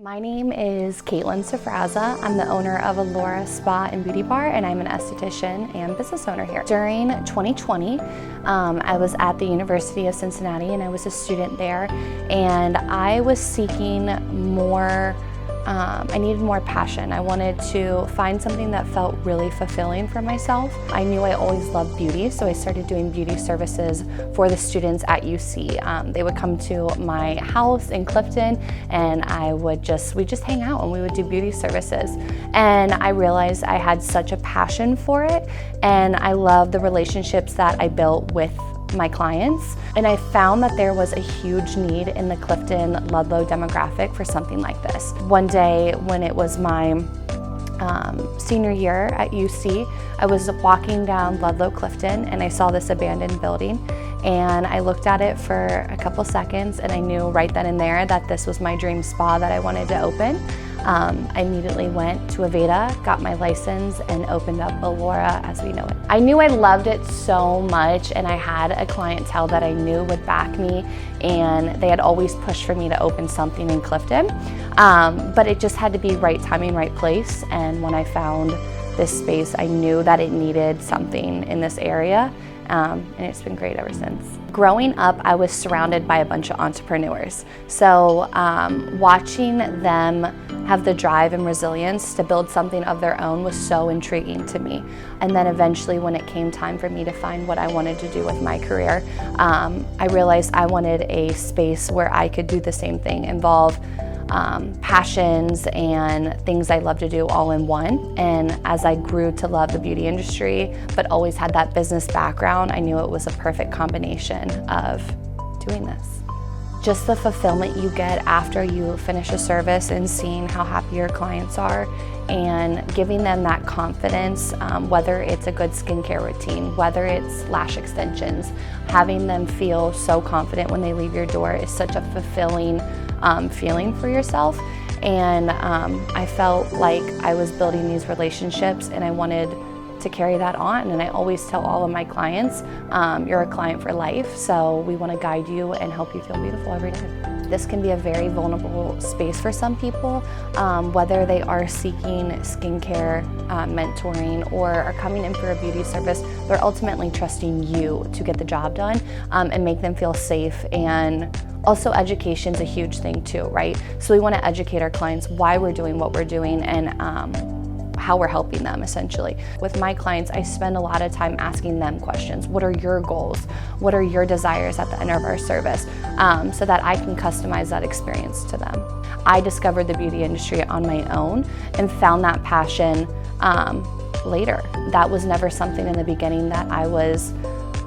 My name is Kaitlyn Sferazza. I'm the owner of Elóra Spa and Beauty Bar, and I'm an esthetician and business owner here. During 2020, I was at the University of Cincinnati and I was a student there, and I was seeking more, I needed more passion. I wanted to find something that felt really fulfilling for myself. I knew I always loved beauty, so I started doing beauty services for the students at UC. They would come to my house in Clifton, and we'd just hang out and we would do beauty services. And I realized I had such a passion for it, and I love the relationships that I built with my clients, and I found that there was a huge need in the Clifton-Ludlow demographic for something like this. One day when it was my senior year at UC, I was walking down Ludlow Clifton and I saw this abandoned building, and I looked at it for a couple seconds and I knew right then and there that this was my dream spa that I wanted to open. I immediately went to Aveda, got my license, and opened up Elóra as we know it. I knew I loved it so much, and I had a clientele that I knew would back me, and they had always pushed for me to open something in Clifton. But it just had to be right timing, right place, and when I found this space, I knew that it needed something in this area, and it's been great ever since. Growing up, I was surrounded by a bunch of entrepreneurs. So watching them have the drive and resilience to build something of their own was so intriguing to me. And then eventually, when it came time for me to find what I wanted to do with my career, I realized I wanted a space where I could do the same thing, involve passions and things I love to do all in one. And as I grew to love the beauty industry, but always had that business background, I knew it was a perfect combination of doing this. Just the fulfillment you get after you finish a service and seeing how happy your clients are and giving them that confidence, whether it's a good skincare routine, whether it's lash extensions, having them feel so confident when they leave your door is such a fulfilling feeling for yourself. And I felt like I was building these relationships and I wanted to carry that on. And I always tell all of my clients, you're a client for life, so we want to guide you and help you feel beautiful every day. This can be a very vulnerable space for some people, whether they are seeking skincare mentoring or are coming in for a beauty service. They're ultimately trusting you to get the job done and make them feel safe. And also, education's a huge thing too, right? So we want to educate our clients why we're doing what we're doing and how we're helping them, essentially. With my clients, I spend a lot of time asking them questions. What are your goals? What are your desires at the end of our service? So that I can customize that experience to them. I discovered the beauty industry on my own and found that passion later. That was never something in the beginning that I was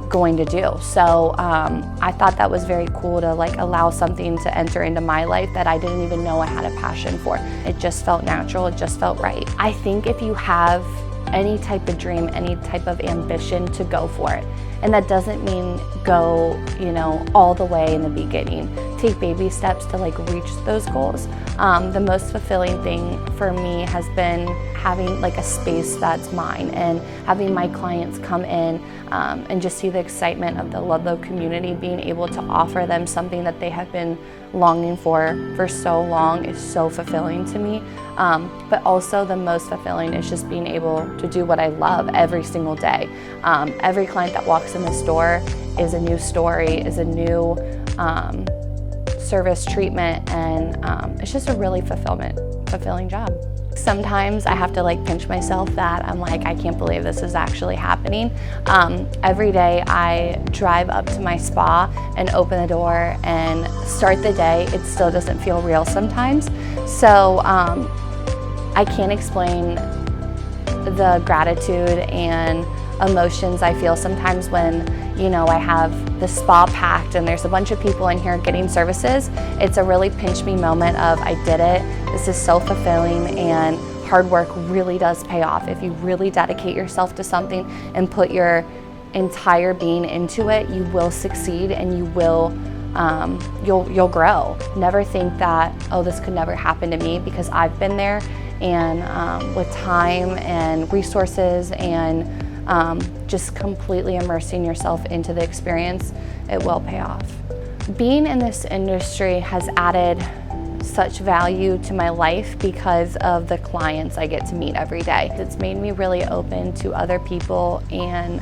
going to do. So I thought that was very cool to allow something to enter into my life that I didn't even know I had a passion for. It just felt natural, it just felt right. I think if you have any type of dream, any type of ambition, to go for it. And that doesn't mean go, all the way in the beginning. Take baby steps to reach those goals. The most fulfilling thing for me has been having a space that's mine and having my clients come in and just see the excitement of the Ludlow community. Being able to offer them something that they have been longing for so long is so fulfilling to me. But also the most fulfilling is just being able to do what I love every single day. Every client that walks in this door is a new story, is a new service treatment, and it's just a really fulfilling job. Sometimes I have to pinch myself that I'm I can't believe this is actually happening. Every day I drive up to my spa and open the door and start the day. It still doesn't feel real sometimes. So I can't explain the gratitude and emotions I feel sometimes when I have the spa packed and there's a bunch of people in here getting services. It's a really pinch me moment of I did it. This is so fulfilling, and hard work really does pay off. If you really dedicate yourself to something and put your entire being into it, you will succeed and you will you'll grow. Never think that, oh, this could never happen to me, because I've been there, and with time and resources and just completely immersing yourself into the experience, it will pay off. Being in this industry has added such value to my life because of the clients I get to meet every day. It's made me really open to other people and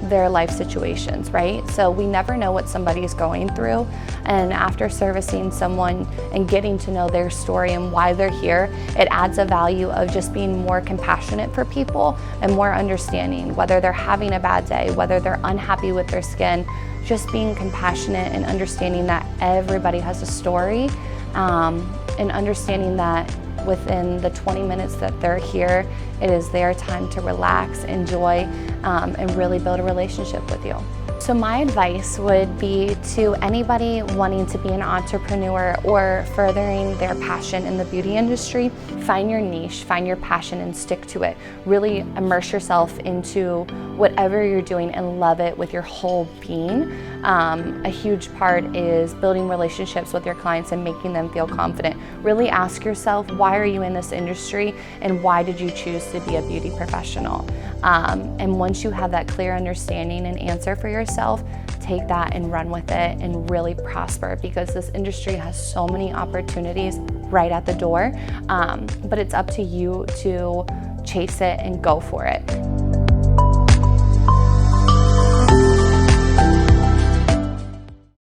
their life situations, right? So we never know what somebody's going through, and after servicing someone and getting to know their story and why they're here, it adds a value of just being more compassionate for people and more understanding, whether they're having a bad day, whether they're unhappy with their skin, just being compassionate and understanding that everybody has a story, and understanding that within the 20 minutes that they're here, it is their time to relax, enjoy, and really build a relationship with you. So my advice would be to anybody wanting to be an entrepreneur or furthering their passion in the beauty industry, find your niche, find your passion and stick to it. Really immerse yourself into whatever you're doing and love it with your whole being. A huge part is building relationships with your clients and making them feel confident. Really ask yourself, why are you in this industry and why did you choose to be a beauty professional? And once you have that clear understanding and answer for yourself, take that and run with it and really prosper, because this industry has so many opportunities right at the door, but it's up to you to chase it and go for it.